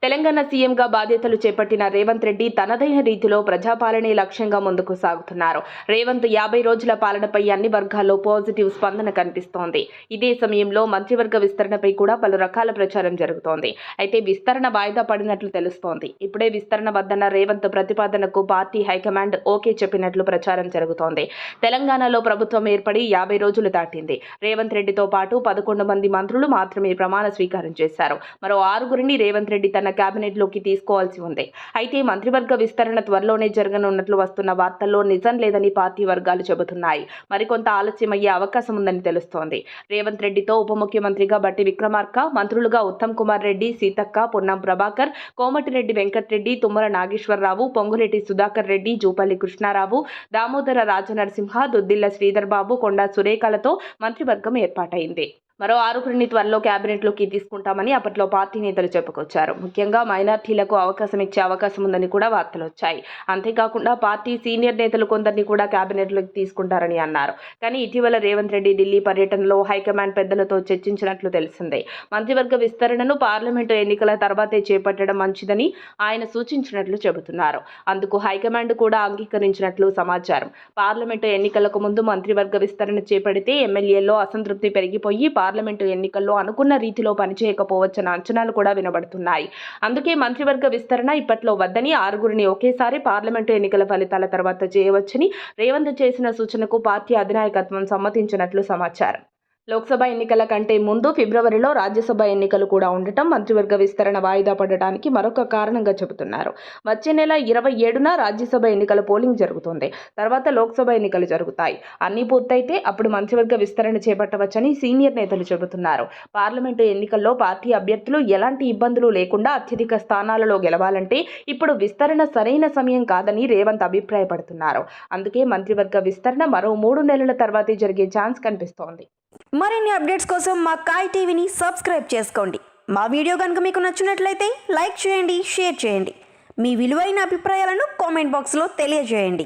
తెలంగాణ సీఎంగా బాధ్యతలు చేపట్టిన రేవంత్ రెడ్డి తనదైన రీతిలో ప్రజాపాలనే లక్ష్యంగా ముందుకు సాగుతున్నారు. రేవంత్ 50 రోజుల పాలనపై అన్ని వర్గాల్లో పాజిటివ్ స్పందన కనిపిస్తోంది. ఇదే సమయంలో మంత్రివర్గ విస్తరణపై కూడా పలు రకాల ప్రచారం జరుగుతోంది. అయితే విస్తరణ వాయిదా పడినట్లు తెలుస్తోంది. ఇప్పుడే విస్తరణ వద్దన్న రేవంత్ ప్రతిపాదనకు పార్టీ హైకమాండ్ ఓకే చెప్పినట్లు ప్రచారం జరుగుతోంది. తెలంగాణలో ప్రభుత్వం ఏర్పడి 50 రోజులు దాటింది. రేవంత్ రెడ్డితో పాటు 11 మంది మంత్రులు మాత్రమే ప్రమాణ స్వీకారం చేశారు. మరో 6గురిని రేవంత్ రెడ్డి తన కేబినెట్ లోకి తీసుకోవాల్సి ఉంది. అయితే మంత్రివర్గ విస్తరణ త్వరలోనే జరగనున్నట్లు వస్తున్న వార్తల్లో నిజం లేదని పార్టీ వర్గాలు చెబుతున్నాయి. మరికొంత ఆలస్యమయ్యే అవకాశం ఉందని తెలుస్తోంది. రేవంత్ రెడ్డితో ఉప ముఖ్యమంత్రిగా బట్టి విక్రమార్క, మంత్రులుగా ఉత్తమ్ కుమార్ రెడ్డి, సీతక్క, పొన్నం ప్రభాకర్, కోమటిరెడ్డి వెంకటరెడ్డి, తుమ్మల నాగేశ్వరరావు, పొంగులేటి సుధాకర్ రెడ్డి, జూపల్లి కృష్ణారావు, దామోదర రాజనరసింహ, దుద్దిల్ల శ్రీధర్ బాబు, కొండా సురేఖలతో మంత్రివర్గం ఏర్పాటైంది. మరో 6గురిని త్వరలో కేబినెట్లోకి తీసుకుంటామని అప్పట్లో పార్టీ నేతలు చెప్పుకొచ్చారు. ముఖ్యంగా మైనార్టీలకు అవకాశం ఇచ్చే అవకాశం ఉందని కూడా వార్తలు వచ్చాయి. అంతేకాకుండా పార్టీ సీనియర్ నేతలు కొందరిని కూడా కేబినెట్లోకి తీసుకుంటారని అన్నారు. కానీ ఇటీవల రేవంత్ రెడ్డి ఢిల్లీ పర్యటనలో హైకమాండ్ పెద్దలతో చర్చించినట్లు తెలిసిందే. మంత్రివర్గ విస్తరణను పార్లమెంటు ఎన్నికల తర్వాతే చేపట్టడం మంచిదని ఆయన సూచించినట్లు చెబుతున్నారు. అందుకు హైకమాండ్ కూడా అంగీకరించినట్లు సమాచారం. పార్లమెంటు ఎన్నికలకు ముందు మంత్రివర్గ విస్తరణ చేపడితే ఎమ్మెల్యేల్లో అసంతృప్తి పెరిగిపోయి పార్లమెంటు ఎన్నికల్లో అనుకున్న రీతిలో పనిచేయకపోవచ్చన్న అంచనాలు కూడా వినబడుతున్నాయి. అందుకే మంత్రివర్గ విస్తరణ ఇప్పట్లో వద్దని 6గురిని ఒకేసారి పార్లమెంటు ఎన్నికల ఫలితాల తర్వాత చేయవచ్చని రేవంత్ చేసిన సూచనకు పార్టీ అధినాయకత్వం సమ్మతించినట్లు సమాచారం. లోక్సభ ఎన్నికల కంటే ముందు ఫిబ్రవరిలో రాజ్యసభ ఎన్నికలు కూడా ఉండటం మంత్రివర్గ విస్తరణ వాయిదా పడటానికి మరొక కారణంగా చెబుతున్నారు. వచ్చే నెల 27న రాజ్యసభ ఎన్నికల పోలింగ్ జరుగుతుంది. తర్వాత లోక్సభ ఎన్నికలు జరుగుతాయి. అన్నీ పూర్తయితే అప్పుడు మంత్రివర్గ విస్తరణ చేపట్టవచ్చని సీనియర్ నేతలు చెబుతున్నారు. పార్లమెంటు ఎన్నికల్లో పార్టీ అభ్యర్థులు ఎలాంటి ఇబ్బందులు లేకుండా అత్యధిక స్థానాలలో గెలవాలంటే ఇప్పుడు విస్తరణ సరైన సమయం కాదని రేవంత్ అభిప్రాయపడుతున్నారు. అందుకే మంత్రివర్గ విస్తరణ మరో 3 నెలల తర్వాతే జరిగే ఛాన్స్ కనిపిస్తోంది. మరిన్ని అప్డేట్స్ కోసం మా కాయ్ టీవీని సబ్స్క్రైబ్ చేసుకోండి. మా వీడియో కనుక మీకు నచ్చినట్లయితే లైక్ చేయండి, షేర్ చేయండి. మీ విలువైన అభిప్రాయాలను కామెంట్ బాక్స్లో తెలియజేయండి.